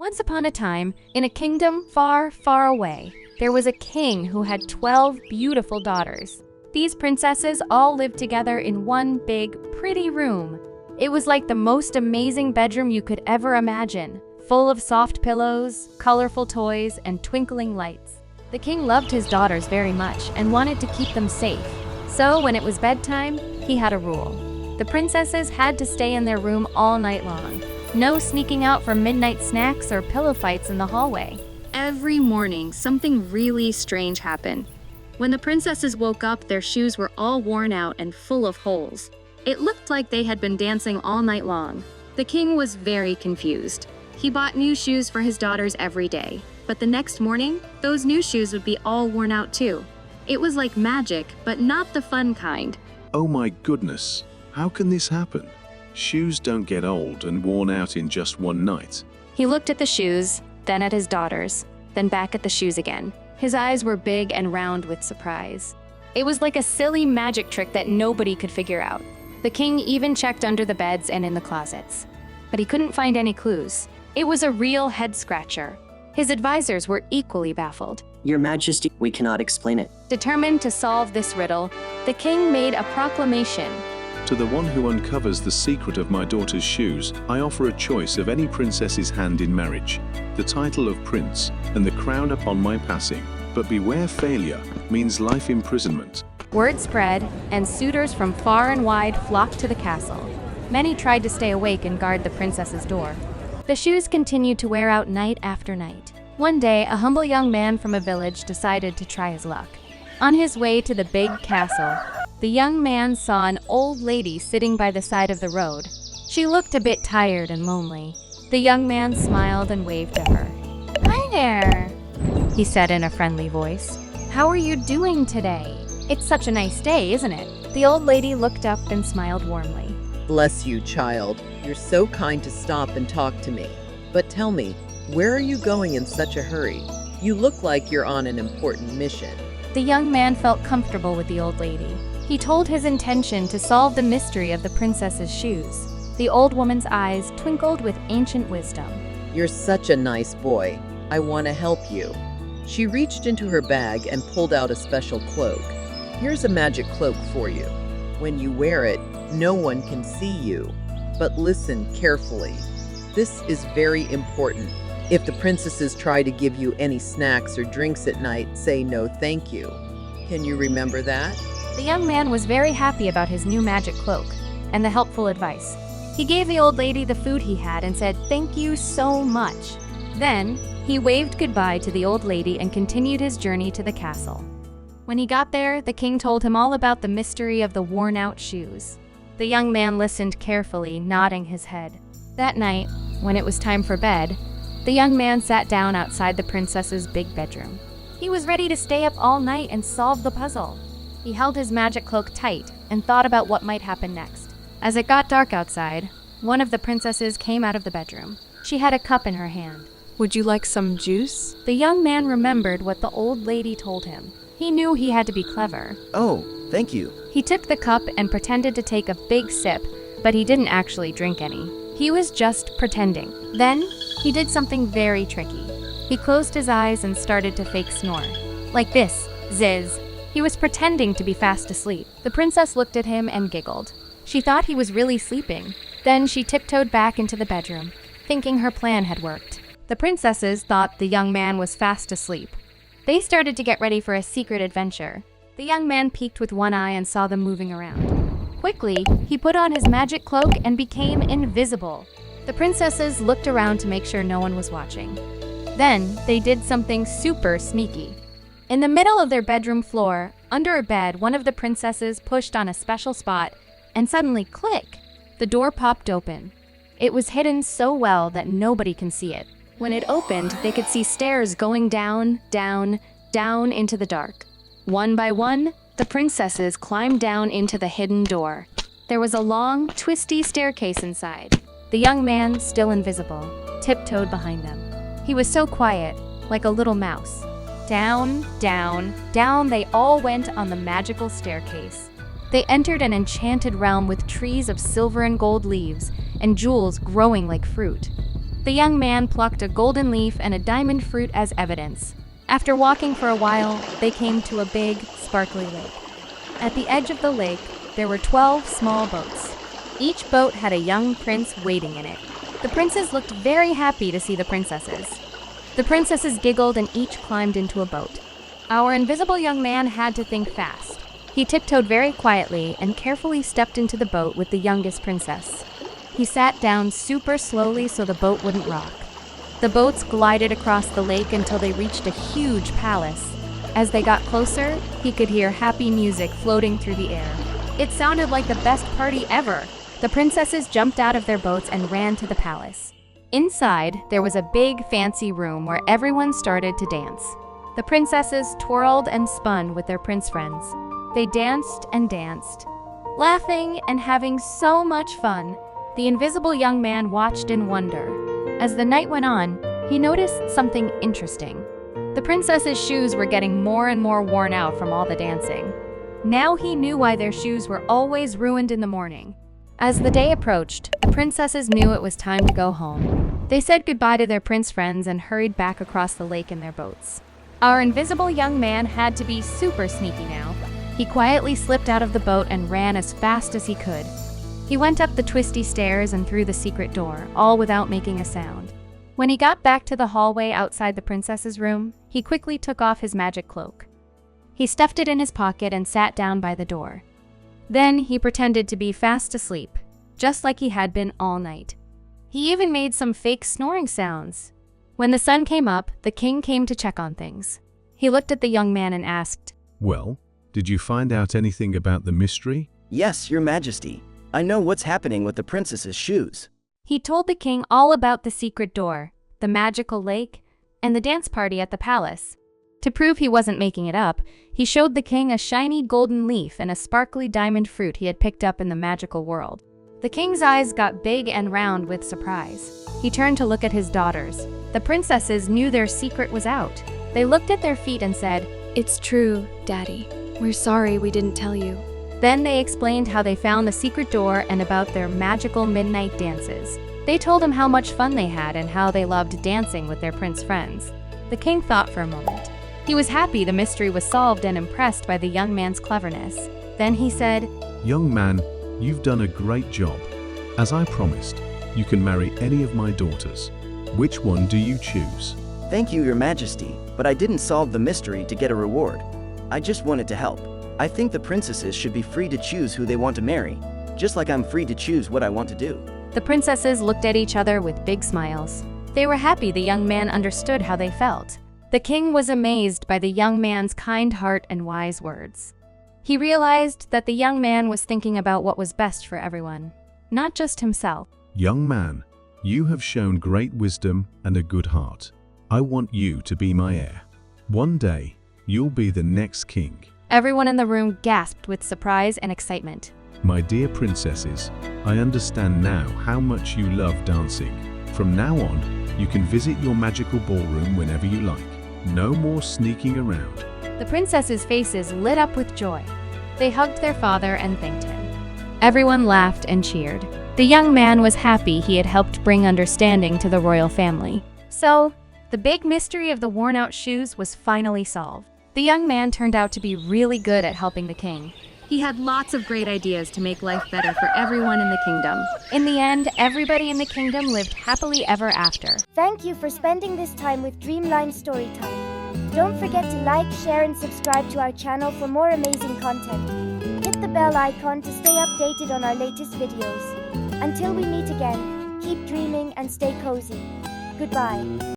Once upon a time, in a kingdom far, far away, there was a king who had 12 beautiful daughters. These princesses all lived together in one big, pretty room. It was like the most amazing bedroom you could ever imagine, full of soft pillows, colorful toys, and twinkling lights. The king loved his daughters very much and wanted to keep them safe. So when it was bedtime, he had a rule. The princesses had to stay in their room all night long. No sneaking out for midnight snacks or pillow fights in the hallway. Every morning, something really strange happened. When the princesses woke up, their shoes were all worn out and full of holes. It looked like they had been dancing all night long. The king was very confused. He bought new shoes for his daughters every day, but the next morning, those new shoes would be all worn out too. It was like magic, but not the fun kind. Oh my goodness, how can this happen? Shoes don't get old and worn out in just one night. He looked at the shoes, then at his daughters, then back at the shoes again. His eyes were big and round with surprise. It was like a silly magic trick that nobody could figure out. The king even checked under the beds and in the closets, but he couldn't find any clues. It was a real head-scratcher. His advisors were equally baffled. Your Majesty, we cannot explain it. Determined to solve this riddle, the king made a proclamation. To the one who uncovers the secret of my daughter's shoes, I offer a choice of any princess's hand in marriage, the title of prince, and the crown upon my passing. But beware, failure means life imprisonment. Word spread, and suitors from far and wide flocked to the castle. Many tried to stay awake and guard the princess's door. The shoes continued to wear out night after night. One day, a humble young man from a village decided to try his luck. On his way to the big castle, the young man saw an old lady sitting by the side of the road. She looked a bit tired and lonely. The young man smiled and waved to her. "Hi there," he said in a friendly voice. "How are you doing today? It's such a nice day, isn't it?" The old lady looked up and smiled warmly. Bless you, child. You're so kind to stop and talk to me. But tell me, where are you going in such a hurry? You look like you're on an important mission. The young man felt comfortable with the old lady. He told his intention to solve the mystery of the princess's shoes. The old woman's eyes twinkled with ancient wisdom. You're such a nice boy. I want to help you. She reached into her bag and pulled out a special cloak. Here's a magic cloak for you. When you wear it, no one can see you. But listen carefully. This is very important. If the princesses try to give you any snacks or drinks at night, say no thank you. Can you remember that? The young man was very happy about his new magic cloak and the helpful advice. He gave the old lady the food he had and said, "Thank you so much." Then, he waved goodbye to the old lady and continued his journey to the castle. When he got there, the king told him all about the mystery of the worn-out shoes. The young man listened carefully, nodding his head. That night, when it was time for bed, the young man sat down outside the princess's big bedroom. He was ready to stay up all night and solve the puzzle. He held his magic cloak tight and thought about what might happen next. As it got dark outside, one of the princesses came out of the bedroom. She had a cup in her hand. Would you like some juice? The young man remembered what the old lady told him. He knew he had to be clever. Oh, thank you. He took the cup and pretended to take a big sip, but he didn't actually drink any. He was just pretending. Then, he did something very tricky. He closed his eyes and started to fake snore. Like this, ziz. He was pretending to be fast asleep. The princess looked at him and giggled. She thought he was really sleeping. Then she tiptoed back into the bedroom, thinking her plan had worked. The princesses thought the young man was fast asleep. They started to get ready for a secret adventure. The young man peeked with one eye and saw them moving around. Quickly, he put on his magic cloak and became invisible. The princesses looked around to make sure no one was watching. Then, they did something super sneaky. In the middle of their bedroom floor, under a bed, one of the princesses pushed on a special spot, and suddenly, click! The door popped open. It was hidden so well that nobody can see it. When it opened, they could see stairs going down, down, down into the dark. One by one, the princesses climbed down into the hidden door. There was a long, twisty staircase inside. The young man, still invisible, tiptoed behind them. He was so quiet, like a little mouse. Down, down, down they all went on the magical staircase. They entered an enchanted realm with trees of silver and gold leaves and jewels growing like fruit. The young man plucked a golden leaf and a diamond fruit as evidence. After walking for a while, they came to a big, sparkly lake. At the edge of the lake, there were 12 small boats. Each boat had a young prince waiting in it. The princes looked very happy to see the princesses. The princesses giggled and each climbed into a boat. Our invisible young man had to think fast. He tiptoed very quietly and carefully stepped into the boat with the youngest princess. He sat down super slowly so the boat wouldn't rock. The boats glided across the lake until they reached a huge palace. As they got closer, he could hear happy music floating through the air. It sounded like the best party ever. The princesses jumped out of their boats and ran to the palace. Inside, there was a big, fancy room where everyone started to dance. The princesses twirled and spun with their prince friends. They danced and danced, laughing and having so much fun. The invisible young man watched in wonder. As the night went on, he noticed something interesting. The princesses' shoes were getting more and more worn out from all the dancing. Now he knew why their shoes were always ruined in the morning. As the day approached, the princesses knew it was time to go home. They said goodbye to their prince friends and hurried back across the lake in their boats. Our invisible young man had to be super sneaky now. He quietly slipped out of the boat and ran as fast as he could. He went up the twisty stairs and through the secret door, all without making a sound. When he got back to the hallway outside the princess's room, he quickly took off his magic cloak. He stuffed it in his pocket and sat down by the door. Then he pretended to be fast asleep, just like he had been all night. He even made some fake snoring sounds. When the sun came up, the king came to check on things. He looked at the young man and asked, Well, did you find out anything about the mystery? Yes, Your Majesty. I know what's happening with the princess's shoes. He told the king all about the secret door, the magical lake, and the dance party at the palace. To prove he wasn't making it up, he showed the king a shiny golden leaf and a sparkly diamond fruit he had picked up in the magical world. The king's eyes got big and round with surprise. He turned to look at his daughters. The princesses knew their secret was out. They looked at their feet and said, It's true, Daddy. We're sorry we didn't tell you. Then they explained how they found the secret door and about their magical midnight dances. They told him how much fun they had and how they loved dancing with their prince friends. The king thought for a moment. He was happy the mystery was solved and impressed by the young man's cleverness. Then he said, Young man, you've done a great job. As I promised, you can marry any of my daughters. Which one do you choose? Thank you, Your Majesty, but I didn't solve the mystery to get a reward. I just wanted to help. I think the princesses should be free to choose who they want to marry, just like I'm free to choose what I want to do. The princesses looked at each other with big smiles. They were happy the young man understood how they felt. The king was amazed by the young man's kind heart and wise words. He realized that the young man was thinking about what was best for everyone, not just himself. Young man, you have shown great wisdom and a good heart. I want you to be my heir. One day, you'll be the next king. Everyone in the room gasped with surprise and excitement. My dear princesses, I understand now how much you love dancing. From now on, you can visit your magical ballroom whenever you like. No more sneaking around. The princesses' faces lit up with joy. They hugged their father and thanked him. Everyone laughed and cheered. The young man was happy he had helped bring understanding to the royal family. So, the big mystery of the worn-out shoes was finally solved. The young man turned out to be really good at helping the king. He had lots of great ideas to make life better for everyone in the kingdom. In the end, everybody in the kingdom lived happily ever after. Thank you for spending this time with Dreamlines Storytime. Don't forget to like, share, and subscribe to our channel for more amazing content. Hit the bell icon to stay updated on our latest videos. Until we meet again, keep dreaming and stay cozy. Goodbye.